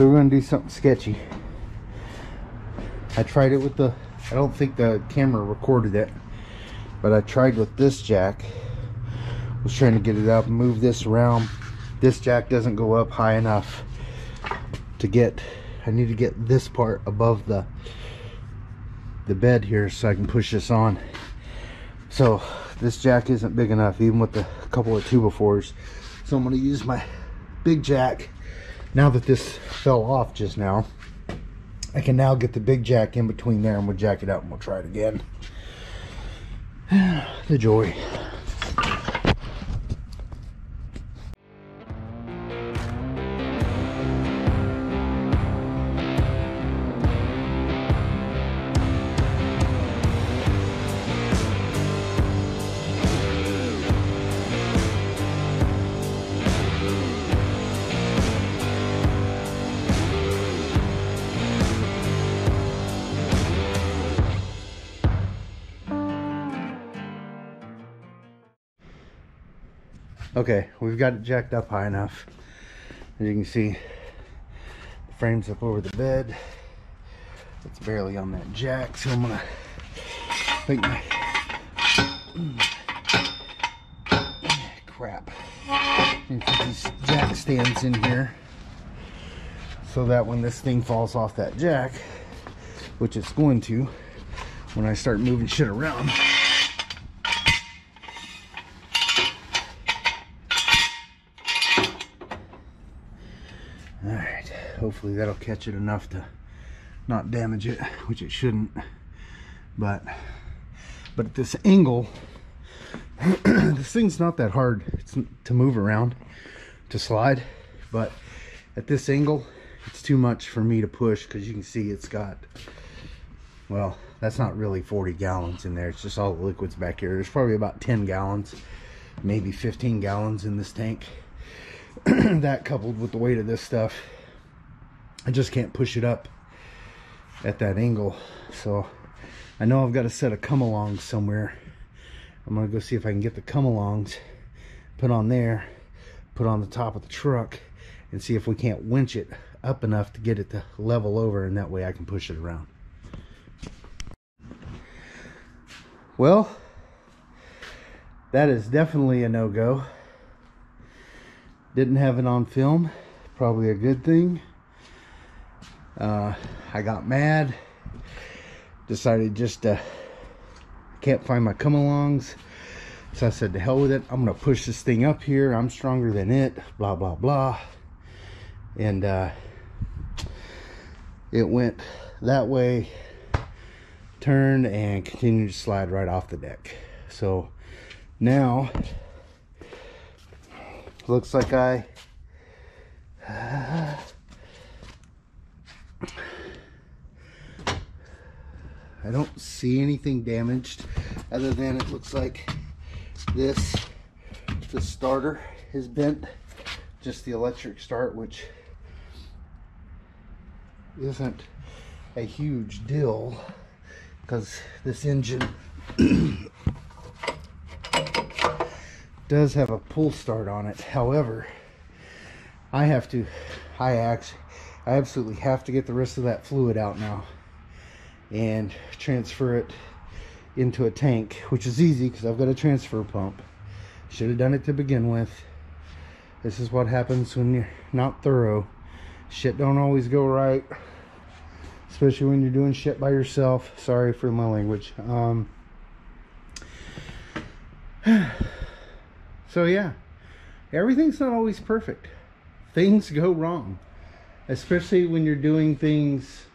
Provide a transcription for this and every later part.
So we're going to do something sketchy. I tried it with the, I don't think the camera recorded it, but I tried with this jack. Was trying to get it up and move this around. This jack doesn't go up high enough to get, I need to get this part above the bed here so I can push this on. So this jack isn't big enough, even with the couple of 2x4s. So I'm going to use my big jack. Now that this fell off just now, I can now get the big jack in between there, and we'll jack it up and we'll try it again. The joy. Okay, we've got it jacked up high enough. As you can see, the frame's up over the bed. It's barely on that jack, so I'm gonna take my crap and put these jack stands in here so that when this thing falls off that jack, which it's going to, when I start moving shit around, hopefully that'll catch it enough to not damage it, which it shouldn't. But at this angle, this thing's not that hard to move around, to slide, but at this angle it's too much for me to push, because you can see it's got, well, that's not really 40 gallons in there. It's just all the liquids back here. There's probably about 10 gallons, maybe 15 gallons in this tank. That coupled with the weight of this stuff, I just can't push it up at that angle. So I know I've got a set of come-alongs somewhere. I'm gonna go see if I can get the come-alongs, put on there, put on the top of the truck, and see if we can't winch it up enough to get it to level over, and that way I can push it around. Well, that is definitely a no-go. Didn't have it on film, probably a good thing. I got mad, decided just can't find my come-alongs, so I said to hell with it, I'm gonna push this thing up here, I'm stronger than it, blah blah blah. And it went that way, turned, and continued to slide right off the deck. So now looks like I don't see anything damaged, other than it looks like the starter is bent, just the electric start, which isn't a huge deal because this engine does have a pull start on it. However, I absolutely have to get the rest of that fluid out now and transfer it into a tank, which is easy because I've got a transfer pump. Should have done it to begin with. This is what happens when you're not thorough. Shit don't always go right, especially when you're doing shit by yourself. Sorry for my language. So yeah, everything's not always perfect. Things go wrong, especially when you're doing things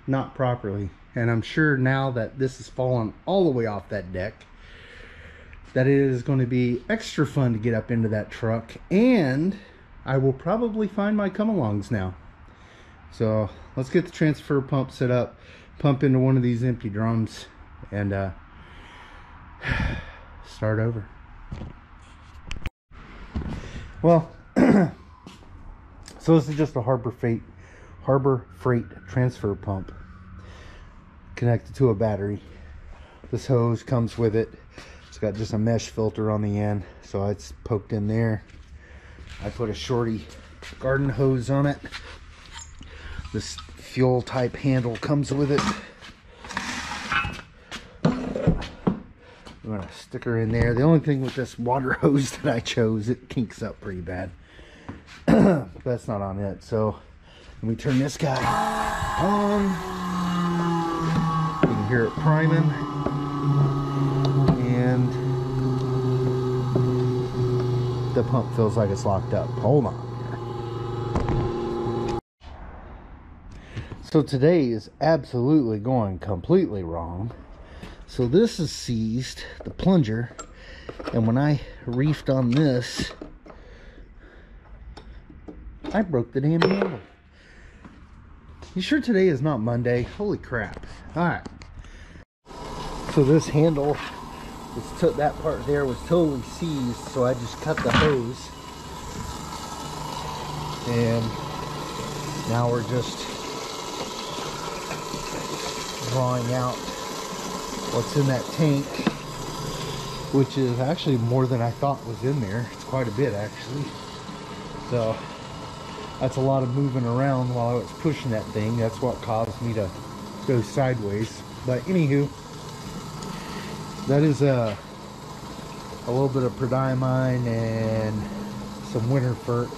not properly. And I'm sure now that this has fallen all the way off that deck, that it is going to be extra fun to get up into that truck, and I will probably find my come-alongs now. So let's get the transfer pump set up, pump into one of these empty drums, and start over. Well, so this is just a Harbor Freight transfer pump connected to a battery. This hose comes with it. It's got just a mesh filter on the end, so it's poked in there. I put a shorty garden hose on it. This fuel type handle comes with it. I'm gonna stick her in there. The only thing with this water hose that I chose, it kinks up pretty bad. That's not on it. So let me turn this guy on. You can hear it priming, and the pump feels like it's locked up. Hold on. So today is absolutely going completely wrong. So this is seized, the plunger, and when I reefed on this, I broke the damn handle. You sure today is not Monday? Holy crap. Alright. So this handle, that part there was totally seized, so I just cut the hose. And now we're just drawing out what's in that tank, which is actually more than I thought was in there. It's quite a bit actually. So that's a lot of moving around while I was pushing that thing. That's what caused me to go sideways. But anywho, that is a little bit of prodiamine and some winter fert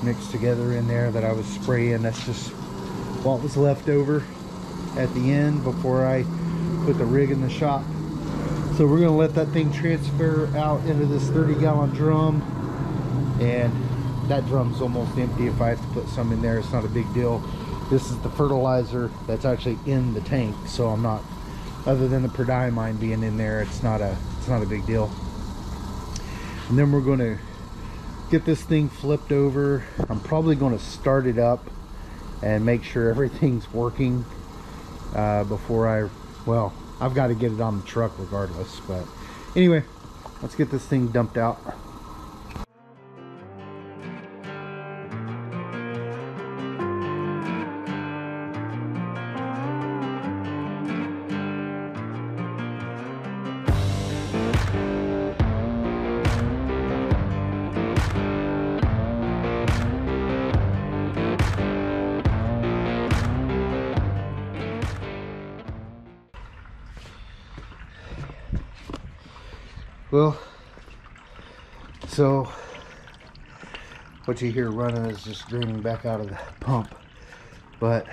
mixed together in there that I was spraying. That's just what was left over at the end before I put the rig in the shop. So we're going to let that thing transfer out into this 30-gallon drum, and that drum's almost empty. If I have to put some in there, it's not a big deal. This is the fertilizer that's actually in the tank, so I'm not, other than the prodiamine being in there, it's not a big deal. And then we're going to get this thing flipped over. I'm probably going to start it up and make sure everything's working before well, I've got to get it on the truck regardless. But anyway, let's get this thing dumped out. Well, so what you hear running is just draining back out of the pump, but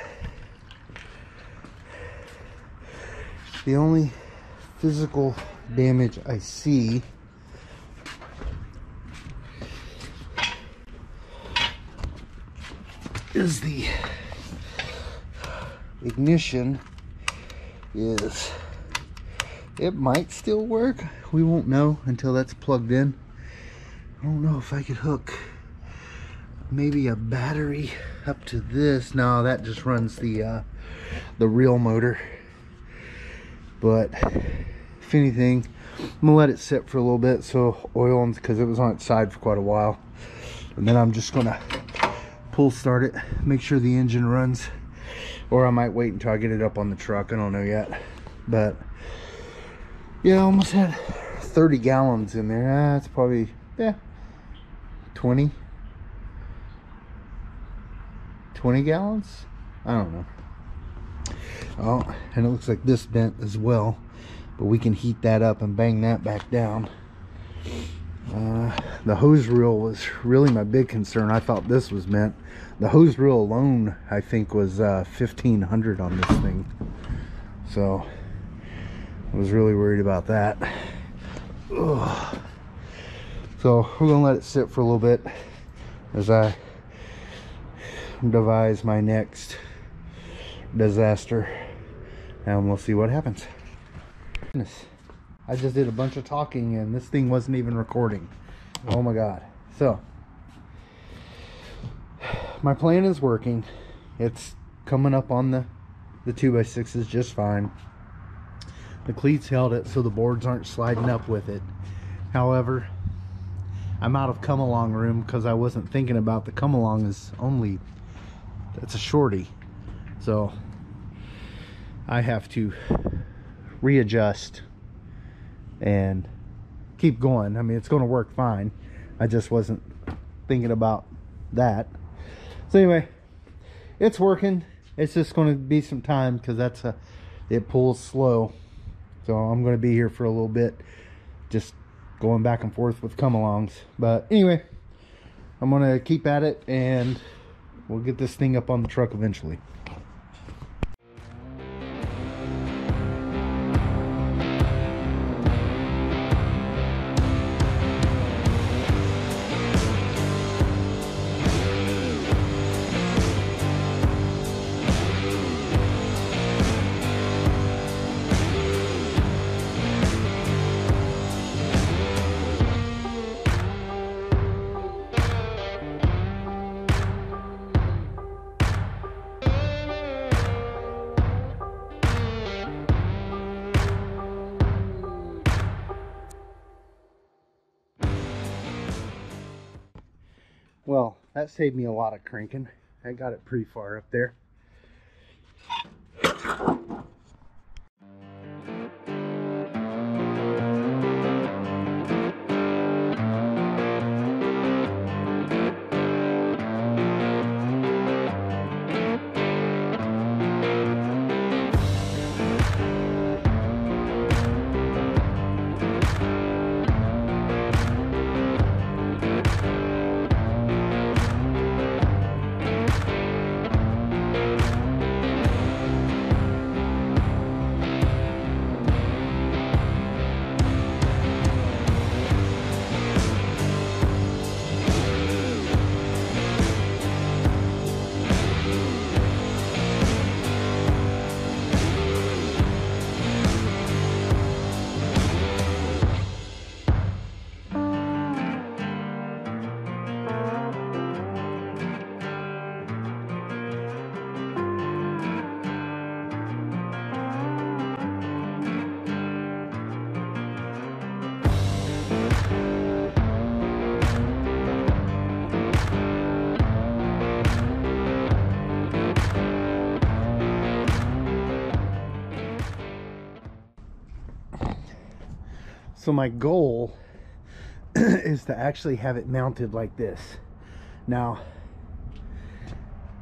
the only physical damage I see is the ignition. It might still work. We won't know until that's plugged in. I don't know if I could hook maybe a battery up to this. No, that just runs the real motor. But if anything, I'm gonna let it sit for a little bit, so oil, because it was on its side for quite a while. And then I'm just gonna pull start it, make sure the engine runs, or I might wait until I get it up on the truck. I don't know yet. But yeah, I almost had 30 gallons in there. That's probably, yeah, 20 gallons? I don't know. Oh, and it looks like this bent as well, but we can heat that up and bang that back down. The hose reel was really my big concern. I thought this was bent. The hose reel alone, I think, was $1,500 on this thing. So I was really worried about that. Ugh. So we're gonna let it sit for a little bit as I devise my next disaster, and we'll see what happens. Goodness, I just did a bunch of talking and this thing wasn't even recording. Oh my god. So my plan is working. It's coming up on the 2x6s just fine. The cleats held it so the boards aren't sliding up with it. However, I'm out of come along room because I wasn't thinking about the come along is only, it's a shorty. So I have to readjust and keep going. I mean, it's going to work fine. I just wasn't thinking about that. So anyway, it's working. It's just going to be some time because it pulls slow. So I'm going to be here for a little bit, just going back and forth with come-alongs. But anyway, I'm going to keep at it and we'll get this thing up on the truck eventually. Well, that saved me a lot of cranking. I got it pretty far up there. So my goal is to actually have it mounted like this. Now,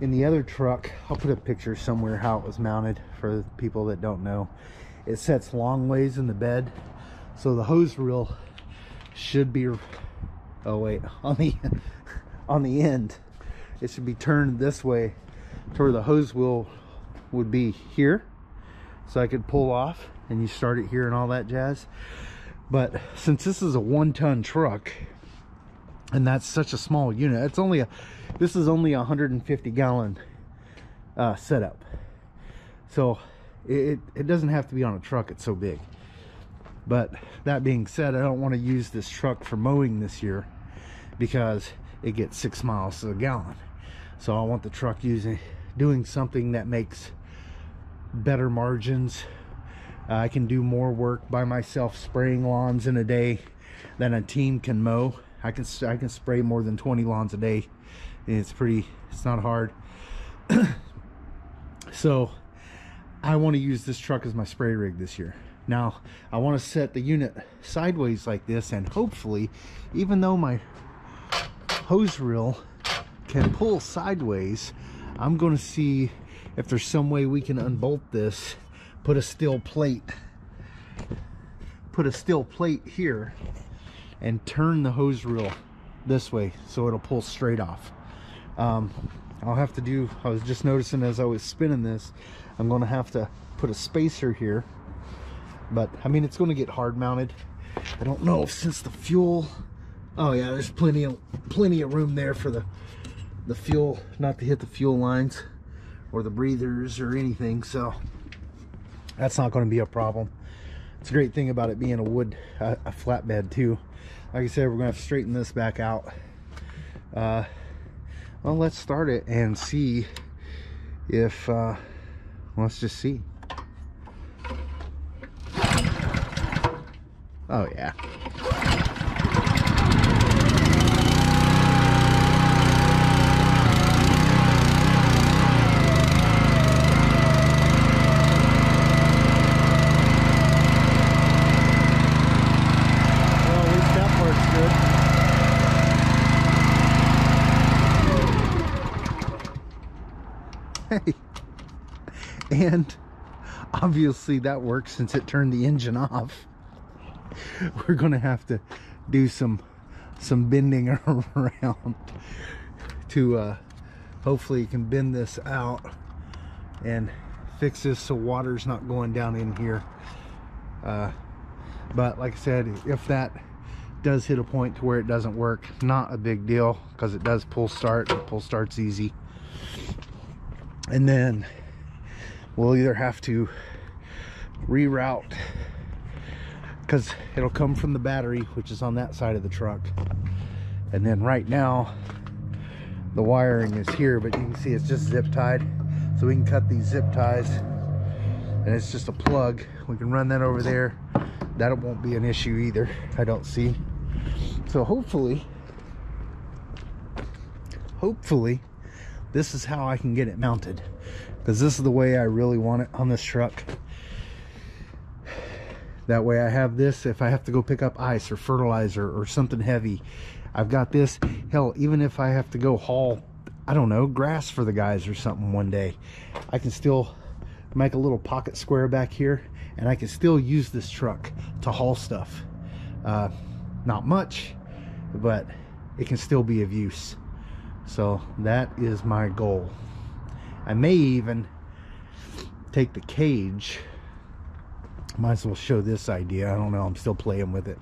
in the other truck, I'll put a picture somewhere how it was mounted for people that don't know. It sets long ways in the bed, so the hose reel should be, oh wait, on the end, it should be turned this way to where the hose wheel would be here, so I could pull off and you start it here and all that jazz. But since this is a 1-ton truck and that's such a small unit, this is only a 150 gallon setup, so it doesn't have to be on a truck, it's so big. But that being said, I don't want to use this truck for mowing this year because it gets 6 miles to the gallon. So I want the truck doing something that makes better margins. I can do more work by myself spraying lawns in a day than a team can mow. I can spray more than 20 lawns a day. It's not hard. So I want to use this truck as my spray rig this year. Now I want to set the unit sideways like this, and hopefully, even though my hose reel can pull sideways, I'm going to see if there's some way we can unbolt this, put a steel plate here and turn the hose reel this way so it'll pull straight off. I'll have to do, I was just noticing as I was spinning this, I'm going to have to put a spacer here, but I mean, it's going to get hard mounted. I don't know if since the fuel, oh yeah, there's plenty of room there for the fuel not to hit the fuel lines or the breathers or anything, so that's not going to be a problem. It's a great thing about it being a flatbed too. Like I said, we're going to have to straighten this back out. Well, let's start it and see if let's just see. Oh yeah. Hey. And obviously that works since it turned the engine off. We're gonna have to do some bending around to hopefully you can bend this out and fix this so water's not going down in here. But like I said, if that does hit a point to where it doesn't work, not a big deal, because it does pull start. Pull start's easy. And then we'll either have to reroute, because it'll come from the battery, which is on that side of the truck. And then right now the wiring is here, but you can see it's just zip tied, so we can cut these zip ties, and it's just a plug. We can run that over there. That won't be an issue either, I don't see. So hopefully this is how I can get it mounted, because this is the way I really want it on this truck. That way I have this if I have to go pick up ice or fertilizer or something heavy. I've got this. Hell, even if I have to go haul, I don't know, grass for the guys or something one day, I can still make a little pocket square back here, and I can still use this truck to haul stuff. Not much, but it can still be of use. So that is my goal. I may even take the cage. Might as well show this idea. I don't know, I'm still playing with it.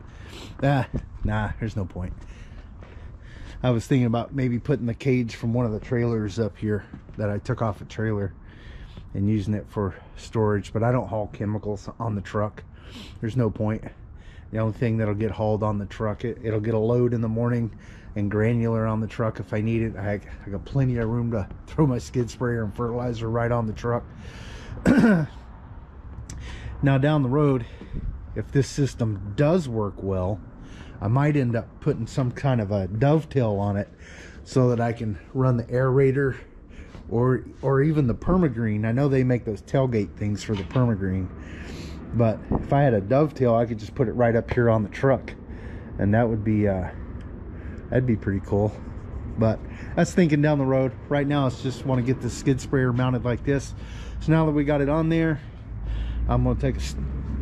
Nah, there's no point. I was thinking about maybe putting the cage from one of the trailers up here that I took off a trailer and using it for storage, but I don't haul chemicals on the truck. There's no point. The only thing that'll get hauled on the truck, it'll get a load in the morning and granular on the truck if I need it. I got plenty of room to throw my skid sprayer and fertilizer right on the truck. Now down the road, if this system does work well, I might end up putting some kind of a dovetail on it so that I can run the aerator or even the permagreen. I know they make those tailgate things for the permagreen, but if I had a dovetail, I could just put it right up here on the truck, and that would be that'd be pretty cool. But that's thinking down the road. Right now it's just want to get this skid sprayer mounted like this. So now that we got it on there, I'm going to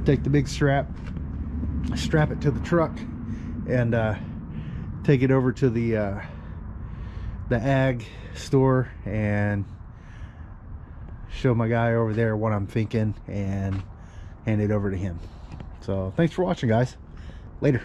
take the big strap it to the truck, and take it over to the ag store and show my guy over there what I'm thinking and hand it over to him. So thanks for watching, guys. Later.